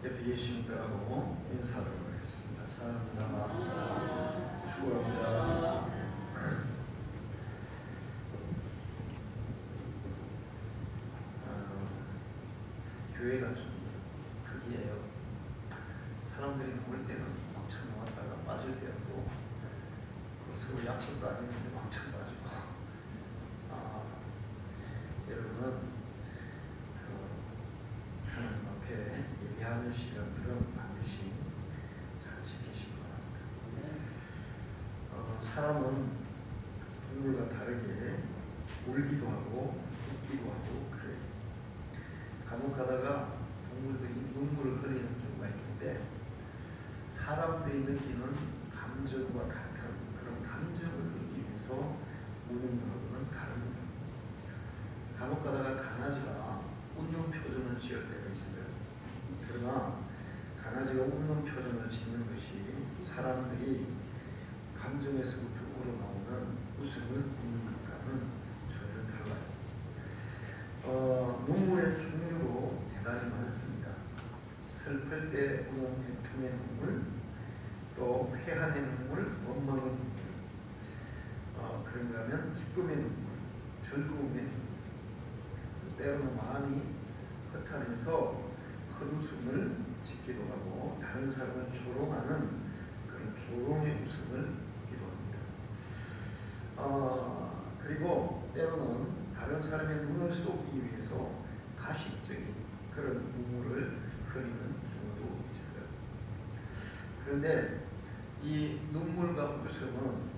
옆에 예수님들하고 인사하도록 하겠습니다. 사랑합니다. 축복합니다. 교회가 좀 특이해요. 사람들이 모일 때는 왕창 모았다가 빠질 때는 또 서로 약속도 안 했는데 왕창 빠지고. 여러분은 하나님 앞에 예배하는 시간들은 반드시 잘 지키시기 바랍니다. 사람은 동물과 다르게 울기도 하고 웃기도 하고 그래요. 감옥 가다가 동물들이 눈물을 흘리는 경우가 있는데 사람들이 느끼는 감정과 같은 그런 감정을 느끼기 위해서 우는 것하고는 다릅니다. 감옥 가다가 강아지가 웃는 표정을 지을 때가 있어요. 그러나 강아지가 웃는 표정을 짓는 것이 사람들이 감정에서부터 우러나오는 웃음을 웃는 것과는 전혀 달라요. 눈물의 종류로 대단히 많습니다. 슬플 때 우는 애통의 눈물, 또 회한의 눈물, 원망의 눈물, 그런가 하면 기쁨의 눈물, 즐거움의 눈물, 때로는 마음이 허탈해서 헛웃음을 짓기도 하고 다른 사람을 조롱하는 그런 조롱의 웃음을 웃기도 합니다. 그리고 때로는 다른 사람의 눈을 쏘기 위해서 가식적인 그런 눈물을 흘리는 경우도 있어요. 그런데 이 눈물과 웃음은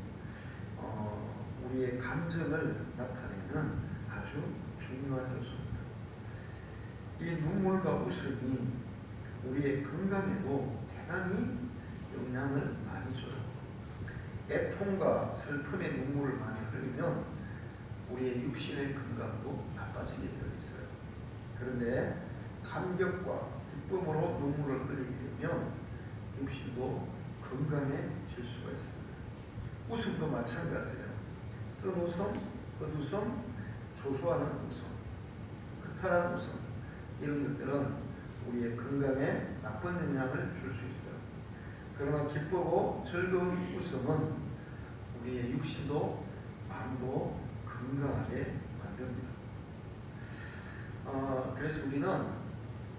우리의 감정을 나타내는 아주 중요한 요소입니다. 이 눈물과 웃음이 우리의 건강에도 대단히 영향을 많이 줘요. 애통과 슬픔의 눈물을 많이 흘리면 우리의 육신의 건강도 나빠지게 되어 있어요. 그런데 감격과 기쁨으로 눈물을 흘리게 되면 육신도 건강해질 수가 있습니다. 웃음도 마찬가지예요. 쓴 웃음, 헛웃음, 조소하는 웃음, 허탈한 웃음, 이런 것들은 우리의 건강에 나쁜 영향을 줄 수 있어요. 그러나 기쁘고 즐거운 웃음은 우리의 육신도 마음도 건강하게 만듭니다. 그래서 우리는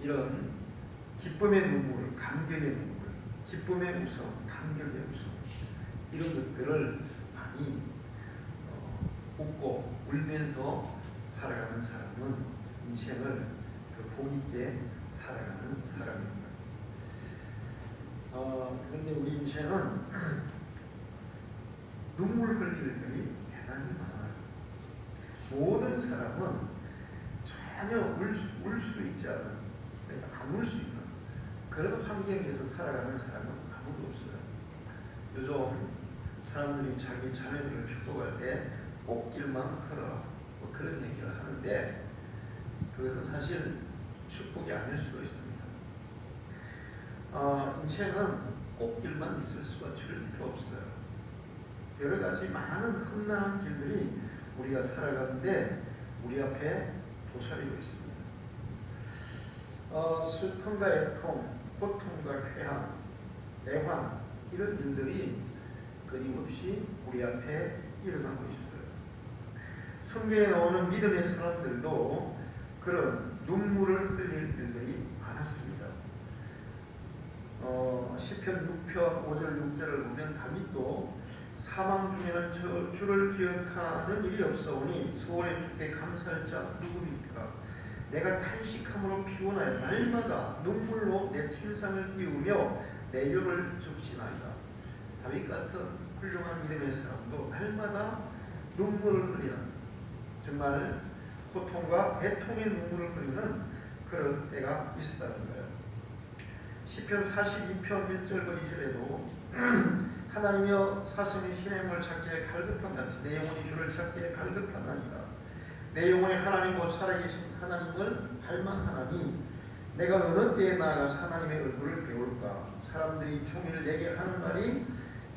이런 기쁨의 눈물, 감격의 눈물, 기쁨의 웃음, 감격의 웃음, 이런 것들을 많이 웃고 울면서 살아가는 사람은 인생을 더 복있게 살아가는 사람입니다. 그런데 우리 인생은 눈물 흘릴 일들이 대단히 많아요. 모든 사람은 전혀 울 수 있지 않은, 안 울 수 있는 그런 환경에서 살아가는 사람은 아무도 없어요. 요즘 사람들이 자기 자녀들을 축복할 때 꽃길만 걸어라 뭐 그런 얘기를 하는데 그것은 사실 축복이 아닐 수도 있습니다. 인생은 꽃길만 있을 수가 절대로 없어요. 여러 가지 많은 험난한 길들이 우리가 살아가는데 우리 앞에 도사리고 있습니다. 슬픔과 애통, 고통과 회한, 애환, 이런 일들이 끊임없이 우리 앞에 일어나고 있어요. 성경에 나오는 믿음의 사람들도 그런 눈물을 흘릴 일들이 많았습니다. 시편 6편 5절 6절을 보면 다윗도 사망 중에는 주를 기억하는 일이 없사오니 소원의 주께 감사할 자 누구입니까? 내가 탄식함으로 피곤하여 날마다 눈물로 내 침상을 띄우며 내 혀를 적시나이다. 다윗 같은 훌륭한 믿음의 사람도 날마다 눈물을 흘리는, 정말 고통과 애통의 눈물을 흘리는 그런 때가 있었다는 거예요. 시편 42편 1절과 2절에도 하나님이여 사슴이 시냇물 찾기에 갈급한 같이 내 영혼이 주를 찾기에 갈급하나이다. 내 영혼이 하나님 곧 살아계신 하나님을 갈망하나니 내가 어느 때에 나아가서 하나님의 얼굴을 배울까? 사람들이 종일 내게 하는 말이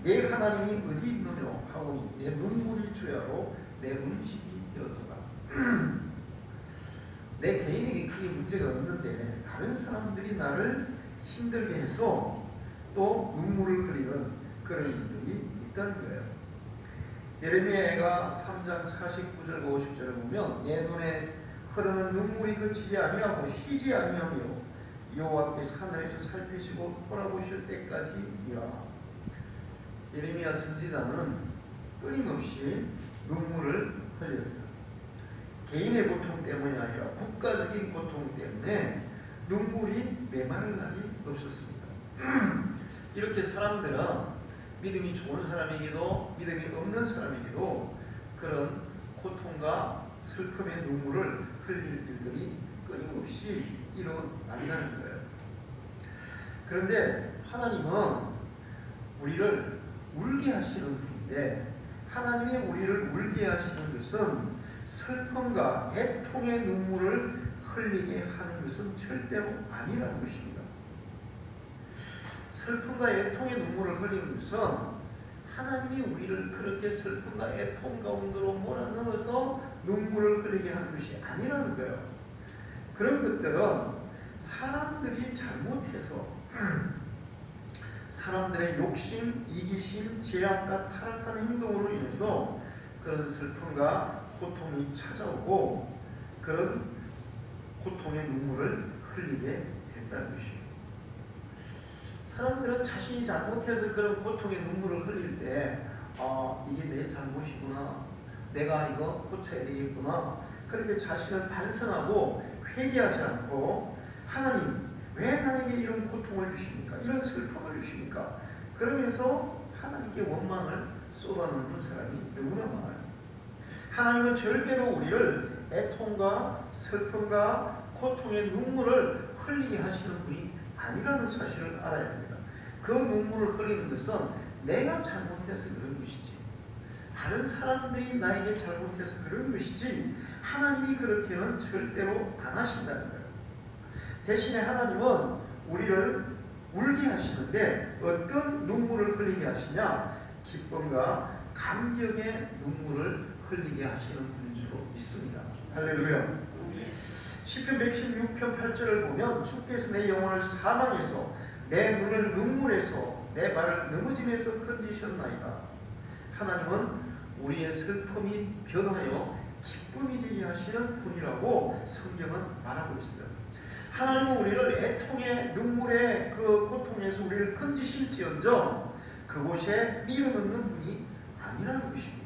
내 하나님이 어디 있느냐 하오니 내 눈물이 주야로 내 음식이 되었도다. 내 개인에게 크게 문제가 없는데 다른 사람들이 나를 힘들게 해서 또 눈물을 흘리는 그런 일들이 있다는 거예요. 예레미야가 3장 49절과 50절을 보면 내 눈에 흐르는 눈물이 그치지 아니하고 쉬지 아니하며 여호와께서 하늘에서 살피시고 돌아보실 때까지이라. 예레미야 선지자는 끊임없이 눈물을 흘렸어요. 개인의 고통 때문이 아니라 국가적인 고통 때문에 눈물이 메마를 날이 없었습니다. 이렇게 사람들은 믿음이 좋은 사람에게도 믿음이 없는 사람에게도 그런 고통과 슬픔의 눈물을 흘릴 일들이 끊임없이 일어난다는 거예요. 그런데 하나님은 우리를 울게 하시는 분인데, 하나님이 우리를 울게 하시는 것은 슬픔과 애통의 눈물을 흘리게 하는 것은 절대로 아니라는 것입니다. 슬픔과 애통의 눈물을 흘리는 것은 하나님이 우리를 그렇게 슬픔과 애통 가운데로 몰아넣어서 눈물을 흘리게 하는 것이 아니라는 거예요. 그런 것들은 사람들이 잘못해서 사람들의 욕심, 이기심, 제약과 타락한 행동으로 인해서 그런 슬픔과 고통이 찾아오고 그런 고통의 눈물을 흘리게 된다는 것입니다. 사람들은 자신이 잘못해서 그런 고통의 눈물을 흘릴 때 이게 내 잘못이구나, 내가 이거 고쳐야 되겠구나, 그렇게 자신을 반성하고 회개하지 않고 하나님 왜 나에게 이런 고통을 주십니까? 이런 슬픔을 주십니까? 그러면서 하나님께 원망을 쏟아놓는 사람이 너무나 많아요. 하나님은 절대로 우리를 애통과 슬픔과 고통의 눈물을 흘리게 하시는 분이 아니라는 사실을 알아야 됩니다. 그 눈물을 흘리는 것은 내가 잘못해서 그런 것이지, 다른 사람들이 나에게 잘못해서 그런 것이지, 하나님이 그렇게는 절대로 안 하신다는 거예요. 대신에 하나님은 우리를 울게 하시는데 어떤 눈물을 흘리게 하시냐? 기쁨과 감격의 눈물을 흘리게 하시는 분인 줄로 믿습니다. 할렐루야. 시편 116편 8절을 보면 주께서 내 영혼을 사망에서 내 눈을 눈물에서 내 발을 넘어짐에서 건지셨나이다. 하나님은 우리의 슬픔이 변하여 기쁨이 되게 하시는 분이라고 성경은 말하고 있어요. 하나님은 우리를 애통의 눈물의 그 고통에서 우리를 건지실지언정 그곳에 밀어넣는 분이 아니라는 것입니다.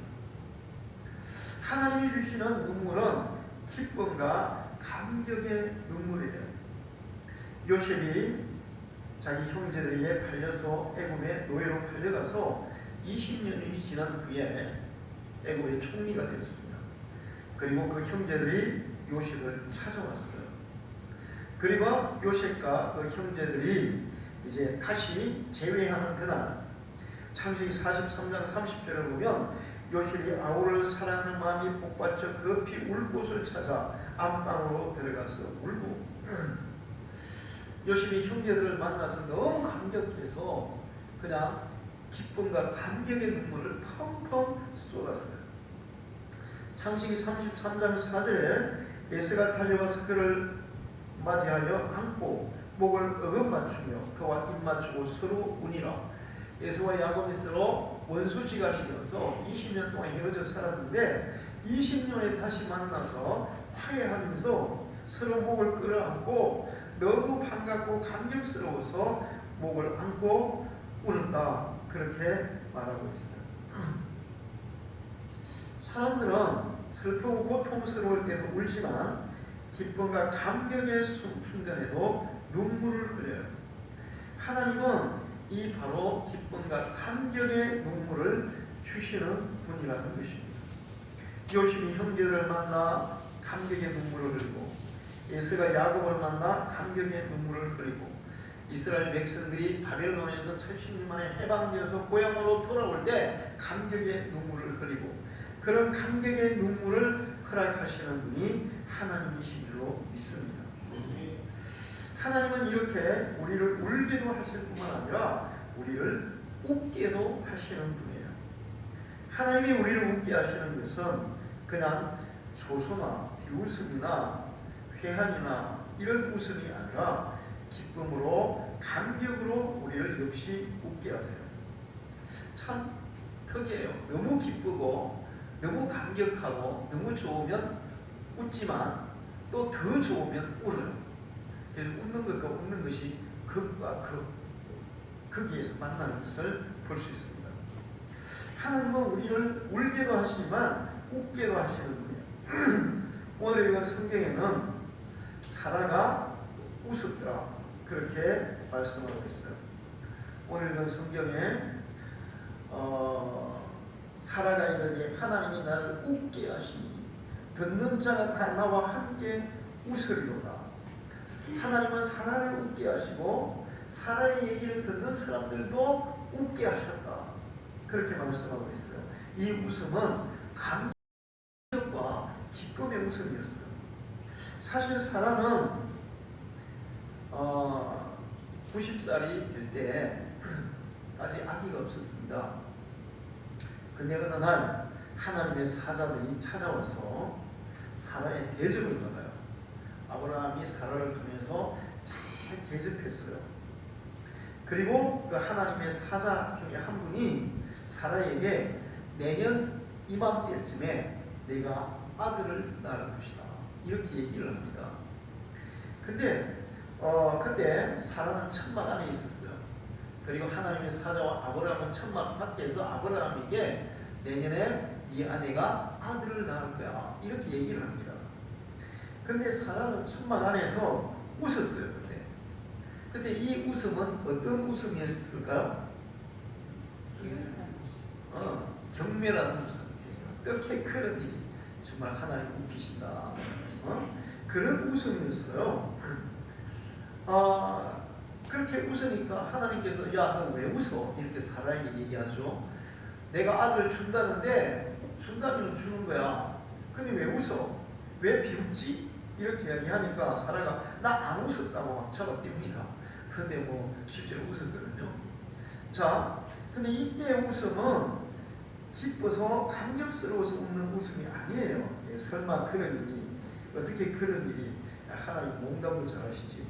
하나님이 주시는 눈물은 기쁨과 감격의 눈물이에요. 요셉이 자기 형제들에게 팔려서 애굽의 노예로 팔려가서 20년이 지난 후에 애굽의 총리가 됐습니다. 그리고 그 형제들이 요셉을 찾아왔어요. 그리고 요셉과 그 형제들이 이제 다시 재회하는 그날, 창세기 43장 30절을 보면 요셉이 아우를 사랑하는 마음이 복받쳐 급히 울 곳을 찾아 안방으로 들어가서 울고, 요셉이 형제들을 만나서 너무 감격해서 그냥 기쁨과 감격의 눈물을 펑펑 쏟았어요. 창세기 33장 4절에 에서가 달려와서 그를 맞이하여 안고 목을 어금 맞추며 그와 입 맞추고 서로 우니라. 에서와 야곱이 서로 원수지간이 되어서 20년 동안 헤어져 살았는데 20년에 다시 만나서 화해하면서 서로 목을 끌어안고 너무 반갑고 감격스러워서 목을 안고 울었다, 그렇게 말하고 있어요. 사람들은 슬프고 고통스러울 때도 울지만 기쁨과 감격의 순간에도 눈물을 흘려요. 하나님은 이 바로 기쁨과 감격의 눈물을 주시는 분이라는 것입니다. 요셉이 형제들을 만나 감격의 눈물을 흘리고, 에서가 야곱을 만나 감격의 눈물을 흘리고, 이스라엘 백성들이 바벨론에서 80년 만에 해방되어서 고향으로 돌아올 때 감격의 눈물을 흘리고, 그런 감격의 눈물을 허락하시는 분이 하나님이신 줄로 믿습니다. 하나님은 이렇게 우리를 울게도 하실 뿐만 아니라 우리를 웃게도 하시는 분이에요. 하나님이 우리를 웃게 하시는 것은 그냥 조소나 비웃음이나 회한이나 이런 웃음이 아니라 기쁨으로 감격으로 우리를 역시 웃게 하세요. 참 특이해요. 너무 기쁘고 너무 감격하고 너무 좋으면 웃지만 또 더 좋으면 울어요. 그래서 웃는 것과 웃는 것이 극과 극에서 만나는 것을 볼 수 있습니다. 하나님은 우리를 울게도 하시지만 웃게도 하시는 분이에요. 오늘 읽은 성경에는 사라가 웃었더라 그렇게 말씀하고 있어요. 오늘 읽은 성경에 사라가 이르되 하나님이 나를 웃게 하시니 듣는 자가 다 나와 함께 웃으리로다. 하나님은 사라를 웃게 하시고 사라의 얘기를 듣는 사람들도 웃게 하셨다. 그렇게 말씀하고 있어요. 이 웃음은 감격과 기쁨의 웃음이었어요. 사실 사라는 90살이 될 때까지 아기가 없었습니다. 근데 어느 날 하나님의 사자들이 찾아와서 사라의 대접을 받아요. 아브라함이 사라를 통해서 잘 대접했어요. 그리고 그 하나님의 사자 중에 한 분이 사라에게 내년 이맘때쯤에 내가 아들을 낳을 것이다 이렇게 얘기를 합니다. 근데 그때 사라는 천막 안에 있었어요. 그리고 하나님의 사자와 아브라함은 천막 밖에서 아브라함에게 내년에 네 아내가 아들을 낳을 거야 이렇게 얘기를 합니다. 근데 사라는 천막 안에서 웃었어요. 근데 이 웃음은 어떤 웃음이었을까요? 경멸하는 웃음. 어떻게 그런 일이 정말 하나님 웃기신다. 그런 웃음이었어요. 그렇게 웃으니까 하나님께서 야, 너 왜 웃어? 이렇게 사라에게 얘기하죠. 내가 아들을 준다는데 준다면 주는 거야. 근데 왜 웃어? 왜 비웃지? 이렇게 이야기하니까 사라가 나 안 웃었다고 막 잡아댑니다. 근데 뭐 실제로 웃었거든요. 자, 근데 이때 웃음은 기뻐서 감격스러워서 웃는 웃음이 아니에요. 설마 그런 일이 어떻게 그런 일이 하나님 농담도 잘하시지.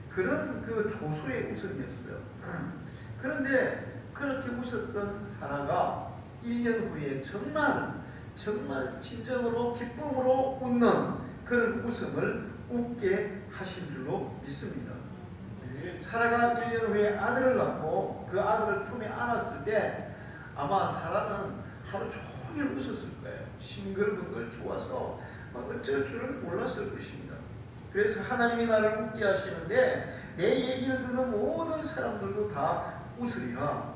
그런 그 조소의 웃음이었어요. 그런데 그렇게 웃었던 사라가 1년 후에 정말 진정으로 기쁨으로 웃는 그런 웃음을 웃게 하신 줄로 믿습니다. 사라가 1년 후에 아들을 낳고 그 아들을 품에 안았을 때 아마 사라는 하루 종일 웃었을 거예요. 싱글벙글 좋아서 막 어쩔 줄을 몰랐을 것입니다. 그래서 하나님이 나를 웃게 하시는데 내 얘기를 듣는 모든 사람들도 다 웃으리라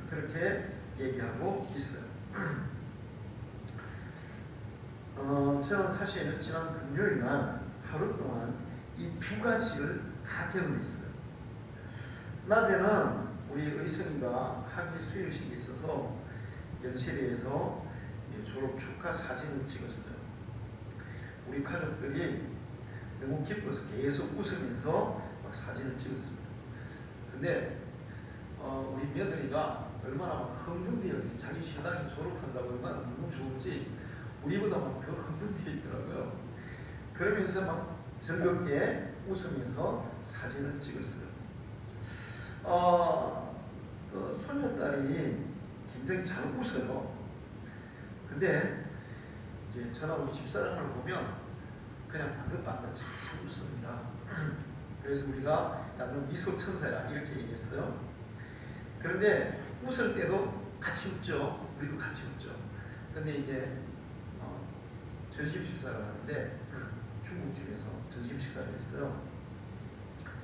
그렇게 얘기하고 있어요. 저는 사실 지난 금요일 날 하루 동안 이 두 가지를 다 경험했어요. 낮에는 우리 의성이가 학위 수료식이 있어서 연세대에서 졸업 축하 사진을 찍었어요. 우리 가족들이 너무 기뻐서 계속 웃으면서 막 사진을 찍었습니다. 근데 우리 며느리가 얼마나 막 흥분되어 자기 신랑이 졸업한다고 얼마나 너무 좋은지 우리보다 막 더 흥분되어 있더라고요. 그러면서 막 즐겁게 웃으면서 사진을 찍었어요. 그 손녀딸이 굉장히 잘 웃어요. 근데 이제 저하고 집사람을 보면 그냥 반듯반듯 잘 웃습니다. 그래서 우리가 야, 너 미소 천사야 이렇게 얘기했어요. 그런데 웃을 때도 같이 웃죠. 우리도 같이 웃죠. 근데 이제 점심 식사를 하는데 중국집에서 점심 식사를 했어요.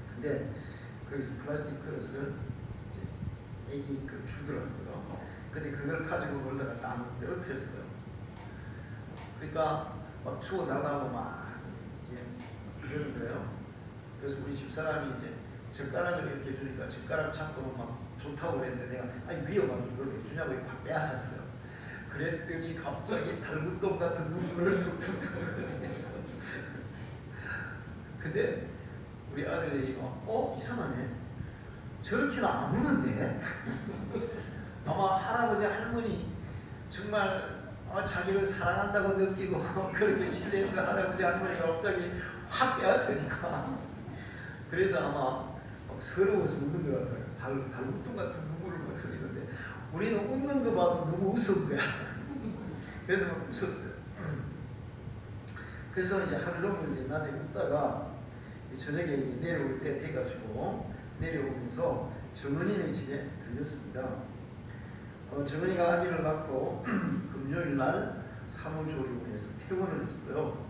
근데 거기서 플라스틱 그릇을 이제 애기 그 주더라고요. 근데 그걸 가지고 놀다가 딱 떨어뜨렸어요. 그러니까 막 추워 나가고 막 이제 그러는 거예요. 그래서 우리 집사람이 이제 젓가락을 이렇게 주니까 젓가락 잡고 막 좋다고 그랬는데 내가 아니 위험하게 이걸 왜 주냐고 확 빼앗았어요. 그랬더니 갑자기 달구똥 같은 눈물을 툭툭툭 흘리면서 근데 우리 아들이 이상하네. 저렇게는 안 우는데 아마 할아버지 할머니 정말 자기를 사랑한다고 느끼고 그렇게 신뢰했던 할아버지 할머니가 갑자기 확 빼앗으니까 그래서 아마 막 서러워서 웃는 것 같아요. 달구통 같은 눈물을 막 흘리는데 우리는 웃는 거 봐도 너무 우스운 거야. 그래서 막 웃었어요. 그래서 이제 하루 종일 이제 낮에 웃다가 저녁에 이제 내려올 때 돼가지고 내려오면서 정은이네 집에 들렸습니다. 정은이가 아기를 낳고 금요일 날 산후조리원에서 퇴원을 했어요.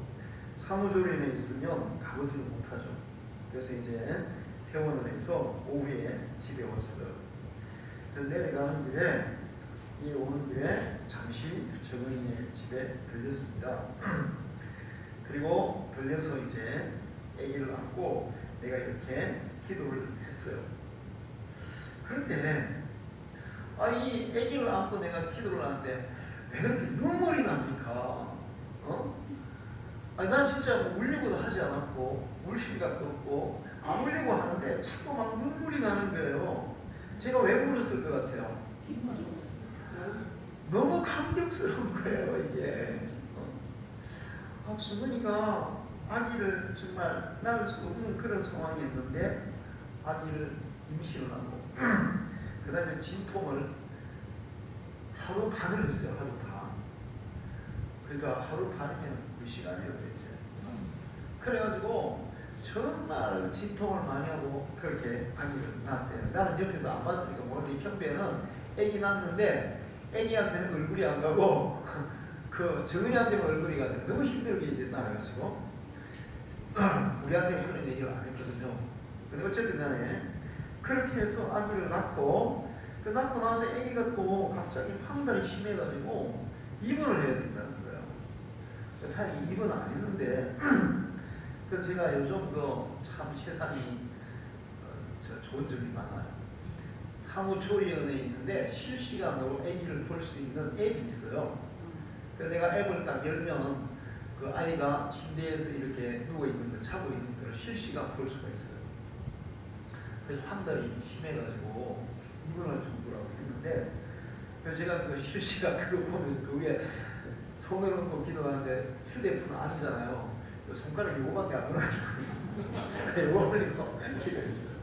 산후조리원에 있으면 가보지를 못하죠. 그래서 이제 퇴원을 해서 오후에 집에 왔어요. 그래서 내려오는 길에 잠시 정은이네 집에 들렸습니다. 그리고 들려서 이제 아기를 안고 내가 이렇게 기도를 했어요. 그런데 이 아기를 안고 내가 기도를 하는데 왜 그렇게 눈물이 납니까? 난 진짜 뭐 울려고도 하지 않았고 울 생각도 없고 안 울려고 하는데 자꾸 막 눈물이 나는 거예요. 제가 왜 울었을 것 같아요? 너무 감격스러운 거예요 이게. 주머니가 아기를 정말 낳을 수 없는 그런 상황이었는데 아기를 임신을 하고 그 다음에 진통을 하루 반을 했어요. 하루 반. 그러니까 하루 반이면 몇 시간이에요 도대체. 그래가지고 정말 진통을 많이 하고 그렇게 아기를 낳았대요. 나는 옆에서 안 봤으니까 모르는데 형배는 아기 낳았는데 아기한테는 얼굴이 안 가고 그 정은이한테는 얼굴이 가는데 너무 힘들게 이제 나와가지고 우리한테는 그런 얘기를 안 했거든요. 근데 어쨌든 간에 그렇게 해서 아기를 낳고 낳고 나서 아기가 또 갑자기 황달이 심해가지고 입원을 해야 된다는 거예요. 다행히 입원은 안 했는데 그래서 제가 요즘 참 세상이 좋은 점이 많아요. 산후조리원에 있는데 실시간으로 아기를 볼 수 있는 앱이 있어요. 그래서 내가 앱을 딱 열면 그 아이가 침대에서 이렇게 누워있는 거, 자고 있는 걸 실시간 볼 수가 있어요. 그래서 황달이 심해가지고 입원할 정도라고 했는데 그래서 제가 그 실시간 그거 보면서 그 위에 손을 얹고 기도하는데 휴대폰은 아니잖아요. 그 손가락이 요밖에 안 올라가지고 요거 올리고 기도했어요.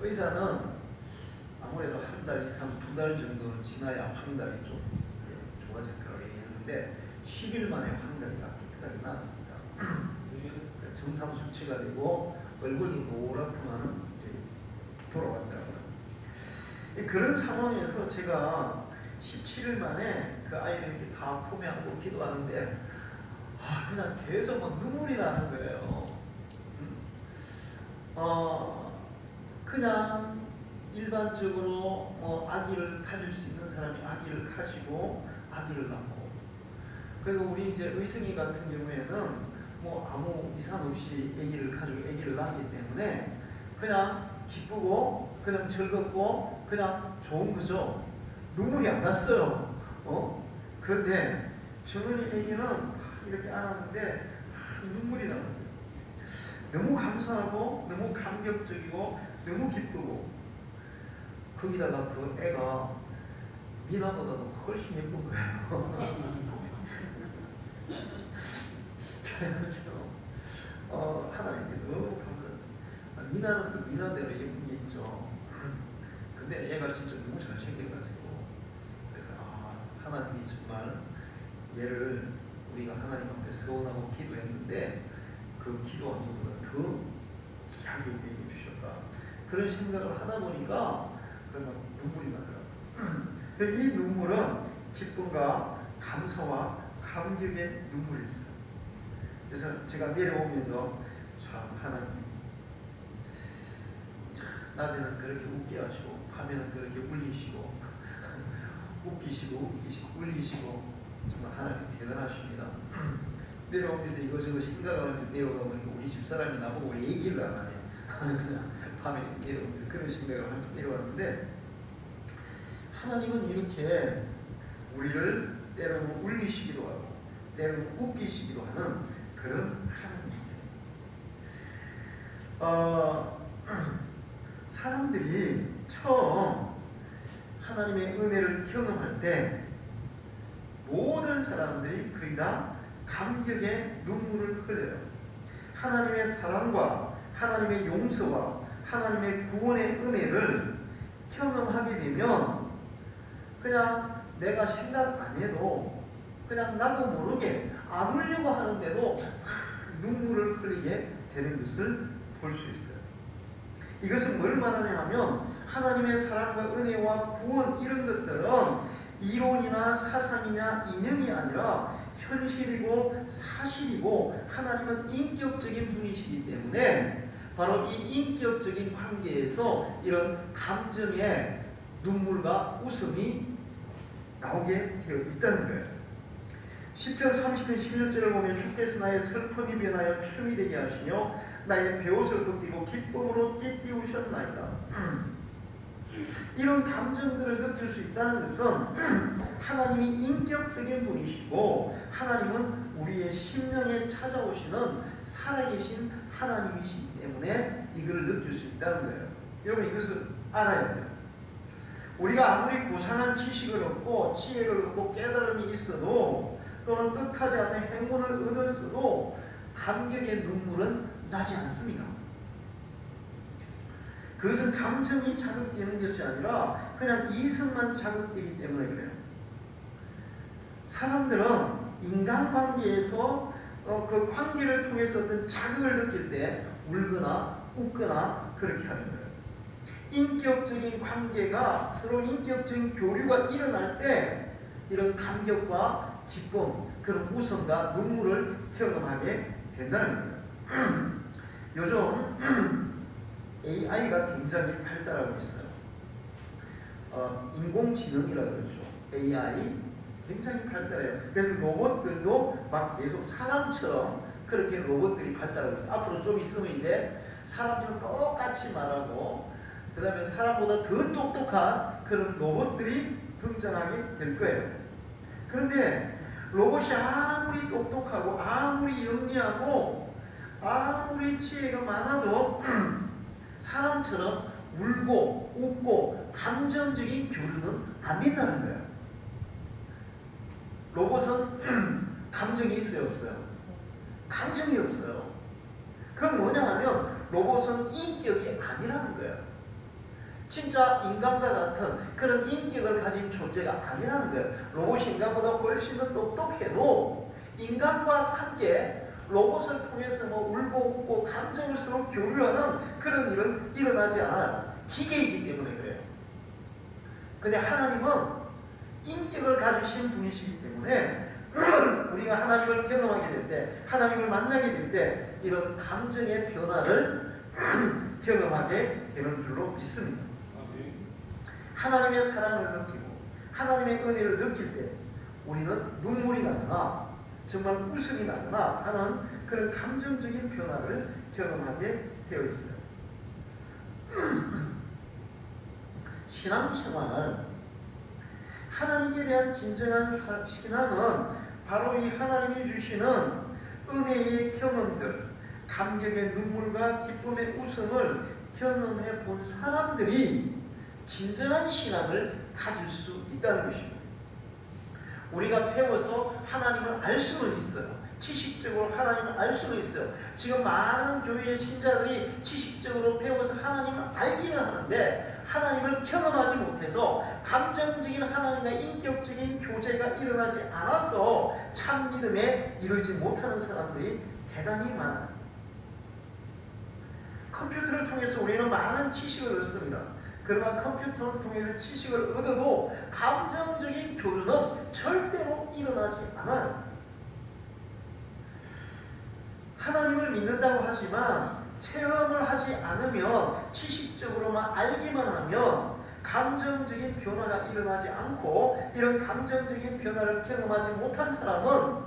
의사는 아무래도 한 달 이상, 2달 정도는 지나야 황달이 좀 좋아질 거라고 얘기했는데 10일 만에 황달이가 깨끗하게 나왔습니다. 정상 수치가 되고 얼굴이 노랗게만은 이제 돌아왔더라고요. 그런 상황에서 제가 17일 만에 그 아이를 이렇게 다 품에 안고 기도하는데 그냥 계속 막 눈물이 나는 거예요. 그냥 일반적으로 아기를 가질 수 있는 사람이 아기를 가지고 아기를 낳고 그리고 우리 이제 의성이 같은 경우에는 뭐 아무 이상 없이 아기를 가지고 아기를 낳기 때문에 그냥 기쁘고 그냥 즐겁고 그냥 좋은 거죠. 눈물이 안 났어요. 그런데 정은이 아기는 이렇게 안았는데 눈물이 나는 거예요. 너무 감사하고 너무 감격적이고 너무 기쁘고 거기다가 그 애가 미나보다도 훨씬 예쁜 거예요. 그래서 하나님께 너무 감사합니다. 미나는 또 미나대로 예쁜 게 있죠. 근데 얘가 진짜 너무 잘생겨가지고 그래서 하나님이 정말 얘를 우리가 하나님 앞에 서원하고 기도했는데 그 기도한 것보다 더 귀하게 우리에게 주셨다. 그런 생각을 하다 보니까 그러면 눈물이 나더라고요. 이 눈물은 기쁨과 감사와 감격의 눈물이었어요. 그래서 제가 내려오면서 참 하나님 낮에는 그렇게 웃게 하시고 밤에는 그렇게 울리시고 웃기시고 울리시고 정말 하나님 대단하십니다. 내려오면서 이것저것 생각하면서 내려오다 보니까 우리 집사람이 나보고 왜 얘기를 안 하냐 하면서 밤에 내려오면서 그런 생각을 하면서 내려왔는데 하나님은 이렇게 우리를 때로는 울리시기도 하고 때로는 웃기시기도 하는 그런 하나님이세요. 사람들이 처음 하나님의 은혜를 경험할 때 모든 사람들이 거의 다 감격의 눈물을 흘려요. 하나님의 사랑과 하나님의 용서와 하나님의 구원의 은혜를 경험하게 되면 그냥 내가 생각 안 해도 그냥 나도 모르게 안 울려고 하는데도 눈물을 흘리게 되는 것을 볼 수 있어요. 이것은 뭘 말하냐면 하나님의 사랑과 은혜와 구원 이런 것들은 이론이나 사상이나 이념이 아니라 현실이고 사실이고 하나님은 인격적인 분이시기 때문에 바로 이 인격적인 관계에서 이런 감정의 눈물과 웃음이 나오게 되어 있다는 거예요. 시편 30편 11절을 보면 주께서 나의 슬픔이 변하여 춤이 되게 하시며 나의 베옷을 벗기고 기쁨으로 띠띠우셨나이다. 이런 감정들을 느낄 수 있다는 것은 하나님이 인격적인 분이시고 하나님은 우리의 심령에 찾아오시는 살아계신 하나님이시기 때문에 이걸 느낄 수 있다는 거예요. 여러분 이것을 알아야 돼요. 우리가 아무리 고상한 지식을 얻고 지혜를 얻고 깨달음이 있어도 또는 뜻하지 않은 행운을 얻었어도 감격의 눈물은 나지 않습니다. 그것은 감정이 자극되는 것이 아니라 그냥 이성만 자극되기 때문에 그래요. 사람들은 인간관계에서 그 관계를 통해서 어떤 자극을 느낄 때 울거나 웃거나 그렇게 하는 거예요. 인격적인 관계가 서로 인격적인 교류가 일어날 때 이런 감격과 기쁨, 그런 웃음과 눈물을 경험하게 된다는 겁니다. 요즘 AI가 굉장히 발달하고 있어요. 인공지능이라고 그러죠. AI 굉장히 발달해요. 그래서 로봇들도 막 계속 사람처럼 그렇게 로봇들이 발달하고 있어요. 앞으로 좀 있으면 이제 사람처럼 똑같이 말하고 그 다음에 사람보다 더 똑똑한 그런 로봇들이 등장하게 될 거예요. 그런데 로봇이 아무리 똑똑하고 아무리 영리하고 아무리 지혜가 많아도 사람처럼 울고 웃고 감정적인 교류는 안 된다는 거예요. 로봇은 감정이 있어요, 없어요? 감정이 없어요. 그건 뭐냐 하면 로봇은 인격이 아니라는 거예요. 진짜 인간과 같은 그런 인격을 가진 존재가 아니라는 거예요. 로봇이 인간보다 훨씬 더 똑똑해도 인간과 함께 로봇을 통해서 뭐 울고 웃고 감정을 서로 교류하는 그런 일은 일어나지 않아요. 기계이기 때문에 그래요. 근데 하나님은 인격을 가지신 분이시기 때문에 우리가 하나님을 경험하게 될 때, 하나님을 만나게 될 때 이런 감정의 변화를 경험하게 되는 줄로 믿습니다. 하나님의 사랑을 느끼고 하나님의 은혜를 느낄 때 우리는 눈물이 나거나 정말 웃음이 나거나 하는 그런 감정적인 변화를 경험하게 되어 있어요. 신앙생활은 하나님께 대한 진정한 신앙은 바로 이 하나님이 주시는 은혜의 경험들, 감격의 눈물과 기쁨의 웃음을 경험해 본 사람들이 진정한 신앙을 가질 수 있다는 것입니다. 우리가 배워서 하나님을 알 수는 있어요. 지식적으로 하나님을 알 수는 있어요. 지금 많은 교회의 신자들이 지식적으로 배워서 하나님을 알기는 하는데 하나님을 경험하지 못해서 감정적인 하나님과 인격적인 교제가 일어나지 않아서 참 믿음에 이르지 못하는 사람들이 대단히 많아요. 컴퓨터를 통해서 우리는 많은 지식을 얻습니다. 그러나 컴퓨터를 통해서 지식을 얻어도 감정적인 교류는 절대로 일어나지 않아요. 하나님을 믿는다고 하지만 체험을 하지 않으면 지식적으로만 알기만 하면 감정적인 변화가 일어나지 않고 이런 감정적인 변화를 경험하지 못한 사람은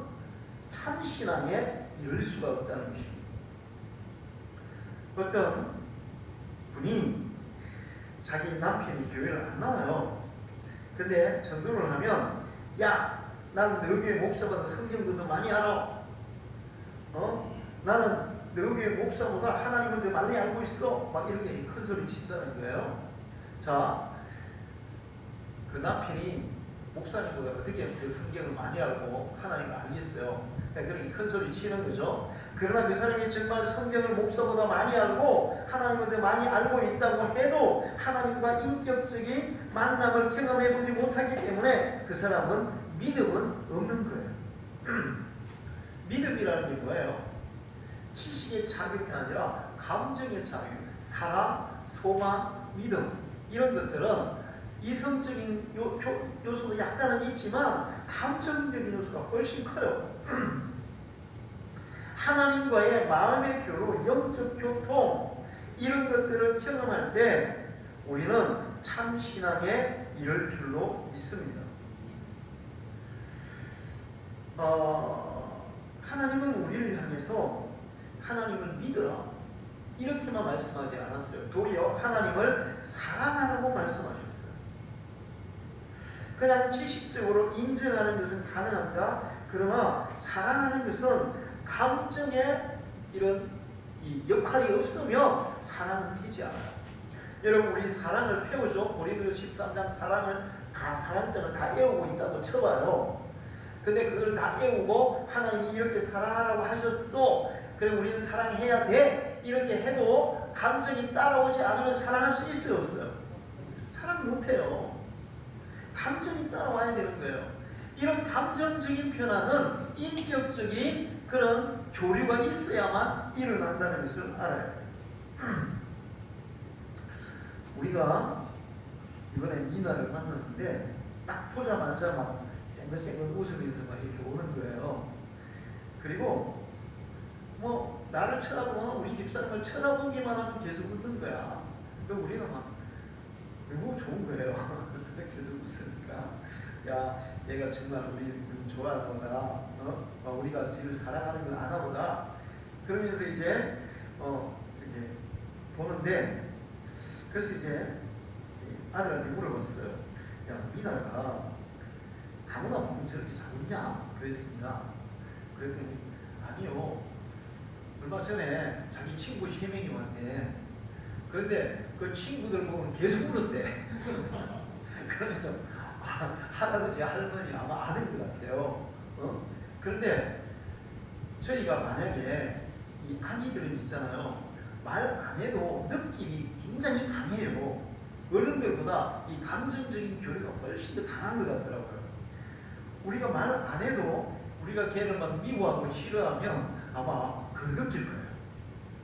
참 신앙에 이를 수가 없다는 것입니다. 어떤 분이 자기 남편이 교회를 안 나와요. 근데 전도를 하면 야, 나는 너희 교회 목사보다 성경도 많이 알아. 나는 너희 교회 목사보다 하나님을 더 많이 알고 있어. 막 이렇게 큰 소리 친다는 거예요. 자, 그 남편이 목사님보다 어떻게 그 성경을 많이 알고 하나님을 알겠어요. 그러니까 그렇게 큰 소리 치는 거죠. 그러나 그 사람이 정말 성경을 목사보다 많이 알고 하나님을 더 많이 알고 있다고 해도 하나님과 인격적인 만남을 경험해보지 못하기 때문에 그 사람은 믿음은 없는 거예요. 믿음이라는 게 뭐예요? 지식의 작용이 아니라 감정의 작용, 사랑, 소망, 믿음 이런 것들은 이성적인 요소도 약간은 있지만 감정적인 요소가 훨씬 커요. 하나님과의 마음의 교류, 영적 교통 이런 것들을 경험할 때 우리는 참 신앙에 이를 줄로 믿습니다. 하나님은 우리를 향해서 하나님을 믿으라 이렇게만 말씀하지 않았어요. 도리어 하나님을 사랑하라고 말씀하셨어요. 그냥 지식적으로 인정하는 것은 가능합니다. 그러나 사랑하는 것은 감정에 이런 이 역할이 없으면 사랑은 되지 않아요. 여러분 우리 사랑을 배우죠. 고린도서 13장 사랑을 다 사랑장을 다 외우고 있다고 쳐봐요. 근데 그걸 다 외우고 하나님이 이렇게 사랑하라고 하셨어. 그럼 우리는 사랑해야 돼. 이렇게 해도 감정이 따라오지 않으면 사랑할 수 있어요, 없어요? 사랑 못해요. 감정이 따라와야 되는 거예요. 이런 감정적인 변화는 인격적인 그런 교류가 있어야만 일어난다는 것을 알아야 돼요. 우리가 이번에 미나를 만났는데 딱 보자마자 막 쌩글쌩글 웃으면서 막 이렇게 오는 거예요. 그리고 뭐 나를 쳐다보거나 우리 집사람을 쳐다보기만 하면 계속 웃는 거야. 그럼 우리가 막 너무 좋은 거예요. 계속 웃으니까 야 얘가 정말 우리 좋아하나 보다. 우리가 지를 사랑하는 걸 아나 보다. 그러면서 이제 이렇게 보는데 그래서 이제 아들한테 물어봤어요. 야 미나가 아무나 보면 저렇게 잘 웃냐? 그랬습니다. 그랬더니 아니요. 얼마 전에 자기 친구 3명이 왔대. 그런데 그 친구들 보면 계속 울었대. 그러면서 할아버지 할머니 아마 아는 것 같아요. 그런데 저희가 만약에 이 아기들은 있잖아요. 말 안 해도 느낌이 굉장히 강해요. 어른들보다 이 감정적인 교류가 훨씬 더 강한 것 같더라고요. 우리가 말 안 해도 우리가 걔를 막 미워하고 싫어하면 아마 그걸 느낄 거예요.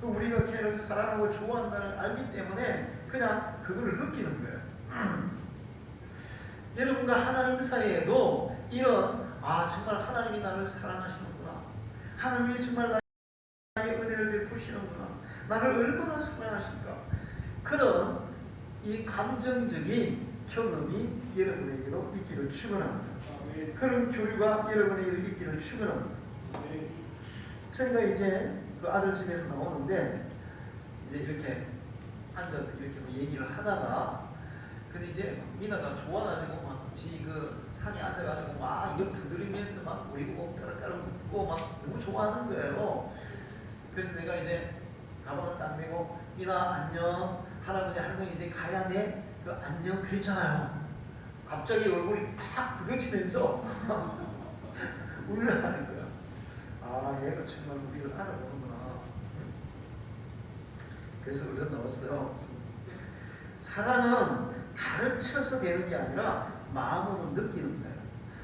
우리가 걔를 사랑하고 좋아한다는 알기 때문에 그냥 그걸 느끼는 거예요. 여러분과 하나님 사이에도 이런 정말 하나님이 나를 사랑하시는구나. 하나님이 정말 나의 은혜를 베푸시는구나. 나를 얼마나 사랑하실까. 그런 이 감정적인 경험이 여러분에게도 있기를 축원합니다. 그런 교류가 여러분에게도 있기를 축원합니다. 저희가 이제 그 아들 집에서 나오는데 이제 이렇게 앉아서 이렇게 뭐 얘기를 하다가 근데 이제 미나가 좋아가지고 막 지 그 산에 앉아가지고 막 이거 두드리면서 막 우리 보고 따라따라 웃고 막 너무 좋아하는 거예요. 그래서 내가 이제 가방을 딱 메고 미나 안녕 할아버지 할머니 이제 가야 돼. 그 안녕 그랬잖아요. 갑자기 얼굴이 팍 부딪히면서 울려하는 거야. 얘가 정말 우리를 알아보는구나. 그래서 우리가 나왔어요. 사랑은 가르쳐서 되는 게 아니라 마음으로 느끼는 거예요.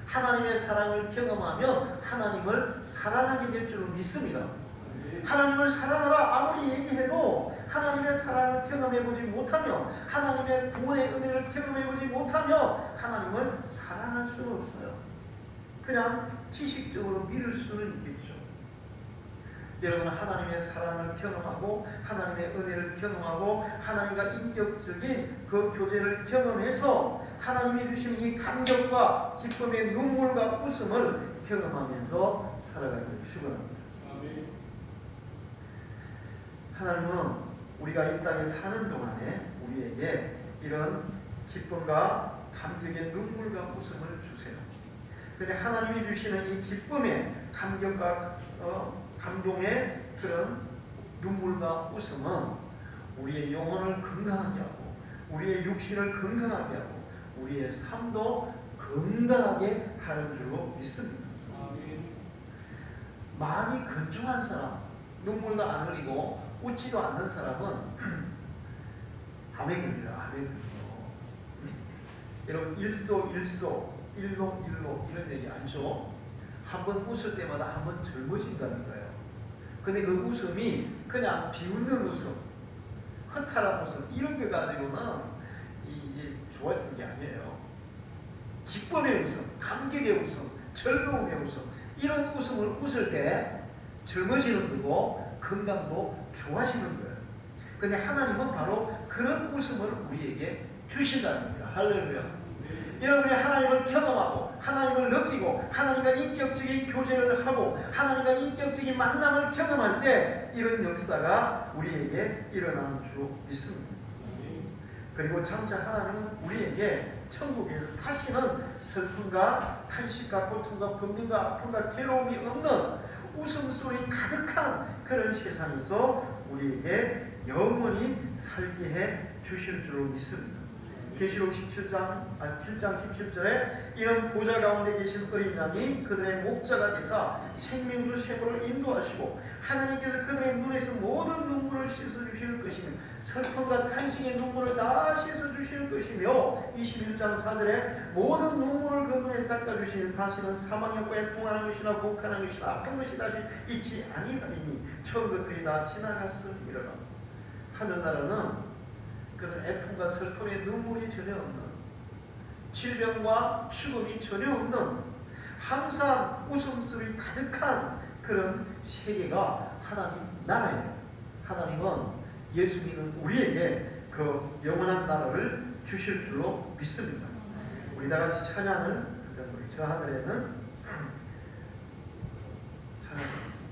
하나님의 사랑을 경험하면 하나님을 사랑하게 될 줄로 믿습니다. 하나님을 사랑하라 아무리 얘기해도 하나님의 사랑을 경험해보지 못하며 하나님의 구원의 은혜를 경험해보지 못하며 하나님을 사랑할 수는 없어요. 그냥 지식적으로 믿을 수는 있겠죠. 여러분 하나님의 사랑을 경험하고 하나님의 은혜를 경험하고 하나님과 인격적인 그 교제를 경험해서 하나님이 주신 이 감격과 기쁨의 눈물과 웃음을 경험하면서 살아가기를 축원합니다. 하나님은 우리가 이 땅에 사는 동안에 우리에게 이런 기쁨과 감격의 눈물과 웃음을 주세요. 그런데 하나님이 주시는 이 기쁨의 감격과 감동의 그런 눈물과 웃음은 우리의 영혼을 건강하게 하고 우리의 육신을 건강하게 하고 우리의 삶도 건강하게 하는 줄로 믿습니다. 마음이 건조한 사람, 눈물도 안 흘리고 웃지도 않는 사람은 아멘입니다. 아멘이요. 여러분 일소 일로 이런 얘기 않죠? 한번 웃을 때마다 한번 젊어진다는 거예요. 근데 그 웃음이 그냥 비웃는 웃음, 허탈한 웃음 이런 거 가지고는 이게 좋아지는 게 아니에요. 기쁨의 웃음, 감격의 웃음, 즐거움의 웃음 이런 웃음을 웃을 때 젊어지는 거고 건강도 좋아지는 거예요. 근데 하나님은 바로 그런 웃음을 우리에게 주신다는 겁니다. 할렐루야. 여러분이 하나님을 경험하고 하나님을 느끼고 하나님과 인격적인 교제를 하고 하나님과 인격적인 만남을 경험할 때 이런 역사가 우리에게 일어나는 줄로 믿습니다. 그리고 장차 하나님은 우리에게 천국에서 다시는 슬픔과 탄식과 고통과 번민과 아픔과 괴로움이 없는 웃음소리 가득한 그런 세상에서 우리에게 영원히 살게 해 주실 줄로 믿습니다. 계시록 7장 17절에 이런 보좌 가운데 계신 어린 양이 그들의 목자가 되사 생명수 샘으로 인도하시고 하나님께서 그들의 눈에서 모든 눈물을 씻어주실 것이며 슬픔과 탄식의 눈물을 다 씻어주실 것이며 21장 4절에 모든 눈물을 그 눈에 닦아주시니 다시는 사망이 없고 애통하는 것이나 곡하는 것이나 아픈 것이 다시 있지 아니하리니 처음 것들이 다 지나갔음이로라. 하늘나라는 그런 애통과 슬픔의 눈물이 전혀 없는, 질병과 죽음이 전혀 없는, 항상 웃음소리 가득한 그런 세계가 하나님 나라예요. 하나님은 예수 믿는 우리에게 그 영원한 나라를 주실 줄로 믿습니다. 우리 다 같이 찬양을 우리 저 하늘에는 찬양하겠습니다.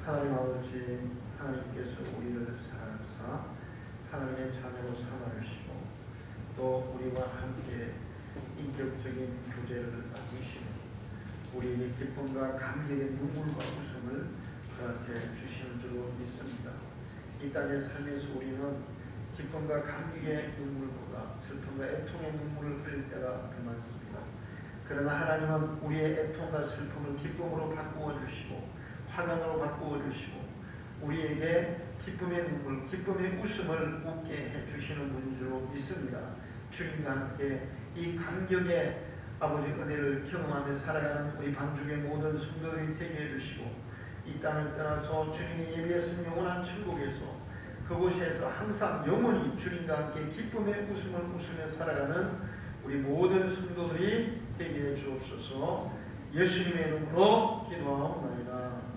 하나님 아버지, 하나님께서 우리를 사랑하사 하나님의 자녀로 삼아주시고 또 우리와 함께 인격적인 교제를 나누시며 우리에게 기쁨과 감격의 눈물과 웃음을 허락해 주시는 줄로 믿습니다. 이 땅의 삶에서 우리는 기쁨과 감격의 눈물보다 슬픔과 애통의 눈물을 흘릴 때가 더 많습니다. 그러나 하나님은 우리의 애통과 슬픔을 기쁨으로 바꾸어 주시고 화면으로 바꾸어 주시고 우리에게 기쁨의 눈물, 기쁨의 웃음을 웃게 해 주시는 분인 줄로 믿습니다. 주님과 함께 이 감격의 아버지 은혜를 경험하며 살아가는 우리 방주의 모든 성도들이 되게 해주시고 이 땅을 떠나서 주님이 예비하신 영원한 천국에서 그곳에서 항상 영원히 주님과 함께 기쁨의 웃음을 웃으며 살아가는 우리 모든 성도들이 되게 해 주옵소서. 예수님의 이름으로 기도하옵나이다.